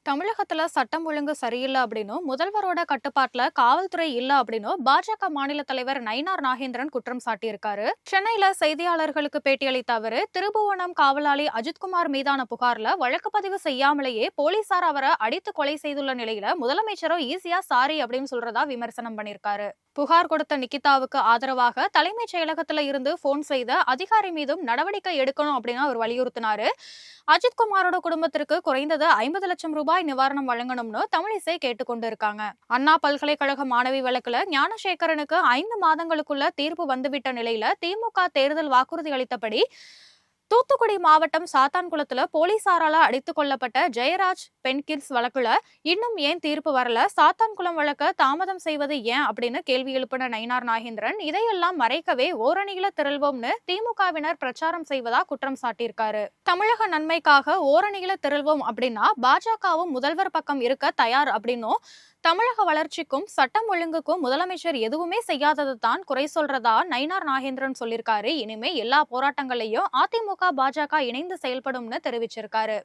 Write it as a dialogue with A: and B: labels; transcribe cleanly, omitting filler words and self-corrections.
A: தமிழகத்துல சட்டம் ஒழுங்கு சரியில்லை அப்படின்னும் முதல்வரோட கட்டுப்பாட்டுல காவல்துறை இல்ல அப்படின்னும் பாஜக மாநில தலைவர் நயினார் நாகேந்திரன் குற்றம் சாட்டியிருக்காரு. சென்னையில செய்தியாளர்களுக்கு பேட்டியளித்த அவரு, திருபுவனம் காவலாளி அஜித்குமார் மீதான புகார்ல வழக்கு பதிவு செய்யாமலேயே போலீசார் அவரை அடித்து கொலை செய்துள்ள நிலையில முதலமைச்சரும் ஈஸியா சாரி அப்படின்னு சொல்றதா விமர்சனம் பண்ணிருக்காரு. புகார் கொடுத்த நிகிதாவுக்கு ஆதரவாக தலைமைச் செயலகத்துல இருந்து போன் செய்த அதிகாரி மீதும் நடவடிக்கை எடுக்கணும் அப்படின்னு அவர் வலியுறுத்தினாரு. அஜித்குமாரோட குடும்பத்திற்கு குறைந்தது 50 லட்சம் ரூபாய் நிவாரணம் வழங்கணும்னு தமிழிசை கேட்டுக்கொண்டு இருக்காங்க. அண்ணா பல்கலைக்கழக மாணவி வழக்குல ஞானசேகரனுக்கு 5 மாதங்களுக்குள்ள தீர்ப்பு வந்துவிட்ட நிலையில திமுக தேர்தல் வாக்குறுதி அளித்தபடி தூத்துக்குடி மாவட்டம் சாத்தான்குளத்துல போலீசாரால அடித்துக் கொல்லப்பட்ட ஜெயராஜ் பென்கிட்ஸ் வழக்குல இன்னும் ஏன் தீர்ப்பு வரல, சாத்தான்குளம் வழக்க தாமதம் செய்வது ஏன் அப்படின்னு கேள்வி எழுப்பின நயினார் நாகேந்திரன், இதையெல்லாம் மறைக்கவே ஓரணியில திரள்வோம்னு திமுகவினர் பிரச்சாரம் செய்வதா குற்றம் சாட்டியிருக்காரு. தமிழக நன்மைக்காக ஓரணியில திரள்வோம் அப்படின்னா பாஜகவும் முதல்வர் பக்கம் இருக்க தயார் அப்படின்னும், தமிழக வளர்ச்சிக்கும் சட்டம் ஒழுங்குக்கும் முதலமைச்சர் எதுவுமே செய்யாதது தான் குறை சொல்றதா நயினார் நாகேந்திரன் சொல்லியிருக்காரு. இனிமே எல்லா போராட்டங்களையும் அதிமுக பாஜக இணைந்து செயல்படும்னு தெரிவிச்சிருக்காரு.